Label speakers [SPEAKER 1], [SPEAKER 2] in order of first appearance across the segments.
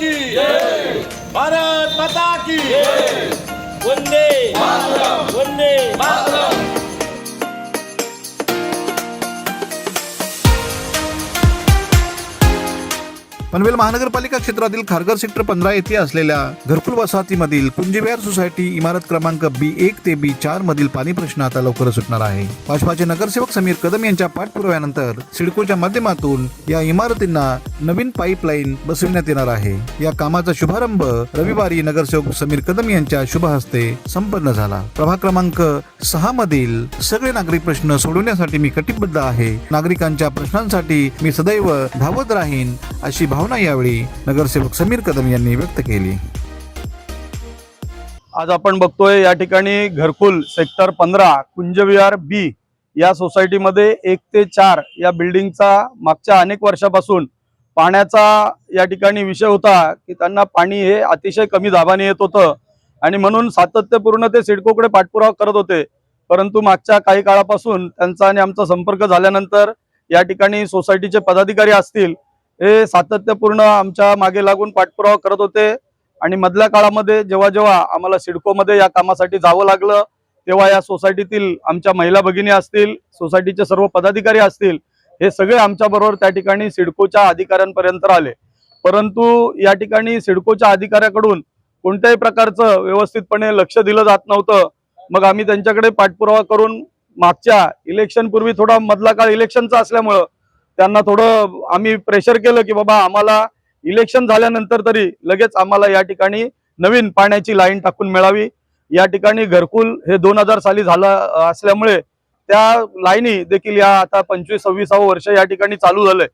[SPEAKER 1] की भारत माता की वंदे मातरम, वंदे मातरम।
[SPEAKER 2] पनवेल महानगरपालिका क्षेत्रातील खारघर सेक्टर 15 येथे असलेल्या घरकुल वसाहतीमधील कुंजविहार सोसायटी इमारत क्रमांक B1 ते B4 मधील पाणी प्रश्न आता लवकरच सुटणार आहे। भाजपाचे नगरसेवक समीर कदम यांच्या पाठपुराव्यानंतर सिडकोच्या माध्यमातून या इमारतींना नवीन पाईपलाईन बसविण्यात येणार आहे। या कामाचा शुभारंभ रविवारी नगरसेवक समीर कदम यांच्या शुभ हस्ते संपन्न झाला। प्रभाग क्रमांक 6 मधील सगळे नागरिक प्रश्न सोडवण्यासाठी मी कटिबद्ध आहे। नागरिकांच्या प्रश्नांसाठी मी सदैव धावत राहीन अशी भावना यावेळी नगरसेवक समीर कदम यांनी व्यक्त केली।
[SPEAKER 3] आज आपण बघतोय या ठिकाणी घरकुल सेक्टर 15 कुंजविहार B या सोसायटीमध्ये 1 ते 4 या बिल्डिंगचा मागच्या अनेक वर्षापासून पाण्याचा या ठिकाणी विषय होता की त्यांना पाणी हे अतिशय कमी दाबाने येत होतं आणि म्हणून सातत्यपूर्ण ते सिडकोकडे पाठपुरावा करत होते। परंतु मागच्या काही काळापासून त्यांचा आणि आमचा संपर्क झाल्यानंतर या ठिकाणी सोसायटीचे पदाधिकारी असतील हे सातत्यपूर्ण आमच्या मागे लागून पाठपुरावा करत होते आणि मधल्या काळामध्ये जेव्हा जेव्हा आम्हाला सिडकोमध्ये या कामासाठी जावं लागलं तेव्हा या सोसायटीतील आमच्या महिला भगिनी असतील, सोसायटीचे सर्व पदाधिकारी असतील, हे सगळे आमच्या बरोबर त्या ठिकाणी सिडकोच्या अधिकाऱ्यांपर्यंत आले। परंतु या ठिकाणी सिडकोच्या अधिकाऱ्याकडून कोणत्याही प्रकारचं व्यवस्थितपणे लक्ष दिलं जात नव्हतं। मग आम्ही त्यांच्याकडे पाठपुरावा करून मागच्या इलेक्शन पूर्वी थोडा मधला काळ इलेक्शनचा असल्यामुळं त्यांना थोडं आम्ही प्रेशर केलं की बाबा आम्हाला इलेक्शन झाल्यानंतर तरी लगेच आम्हाला या ठिकाणी नवीन पाण्याची लाईन टाकून मिळावी। या ठिकाणी घरकुल हे 2000 साली झालं असल्यामुळे त्या लाईनी देखील या आता 25-26 वर्ष या ठिकाणी चालू झालंय।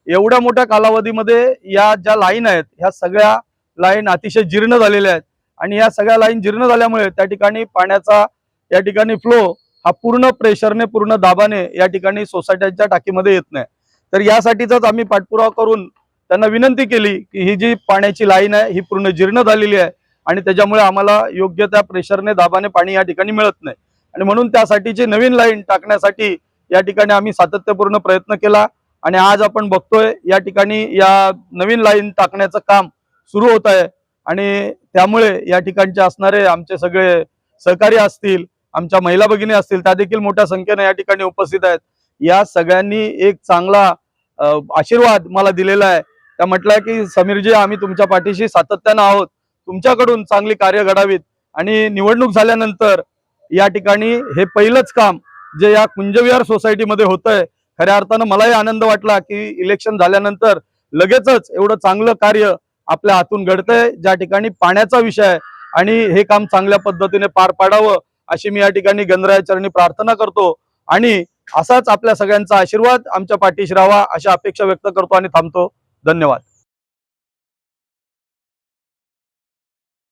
[SPEAKER 3] एवढ्या मोठ्या कालावधीमध्ये या ज्या लाईन आहेत ह्या सगळ्या लाईन अतिशय जीर्ण झालेल्या आहेत आणि या सगळ्या लाईन जीर्ण झाल्यामुळे त्या ठिकाणी पाण्याचा या ठिकाणी फ्लो हा पूर्ण प्रेशरने, पूर्ण दाबाने या ठिकाणी सोसायटीच्या टाकीमध्ये येत नाही। तर यासाठीच आम्ही पाठपुरावा करून त्यांना विनंती केली की ही जी पाण्याची लाईन आहे ही पूर्ण जीर्ण झालेली आहे आणि त्याच्यामुळे आम्हाला योग्य त्या प्रेशरने, दाबाने पाणी या ठिकाणी मिळत नाही आणि म्हणून त्यासाठीची नवीन लाईन टाकण्यासाठी या ठिकाणी आम्ही सातत्यपूर्ण प्रयत्न केला आणि आज आपण बघतोय या ठिकाणी या नवीन लाईन टाकण्याचं काम सुरू होत आहे आणि त्यामुळे या ठिकाणचे असणारे आमचे सगळे सहकारी असतील, आमच्या महिला भगिनी असतील, त्या देखील मोठ्या संख्येने या ठिकाणी उपस्थित आहेत। या सगळ्यांनी एक चांगला आशीर्वाद मला दिलेला आहे। त्या म्हटलं की समीरजी आम्ही तुमच्या पाठीशी सातत्याने आहोत, तुमच्याकडून चांगली कार्य घडावीत आणि निवडणूक झाल्यानंतर या ठिकाणी हे पहिलंच काम जे या कुंजविहार सोसायटीमध्ये होतंय, खऱ्या अर्थानं मलाही आनंद वाटला की इलेक्शन झाल्यानंतर लगेचच एवढं चांगलं कार्य आपल्या हातून घडतंय ज्या ठिकाणी पाण्याचा विषय आहे आणि हे काम चांगल्या पद्धतीने पार पाडावं अशी मी या ठिकाणी गणरायाचरणी प्रार्थना करतो आणि असाच आपल्या सगळ्यांचा आशीर्वाद आमच्या पाठीशी राहावा अशा अपेक्षा व्यक्त करतो आणि थांबतो। धन्यवाद।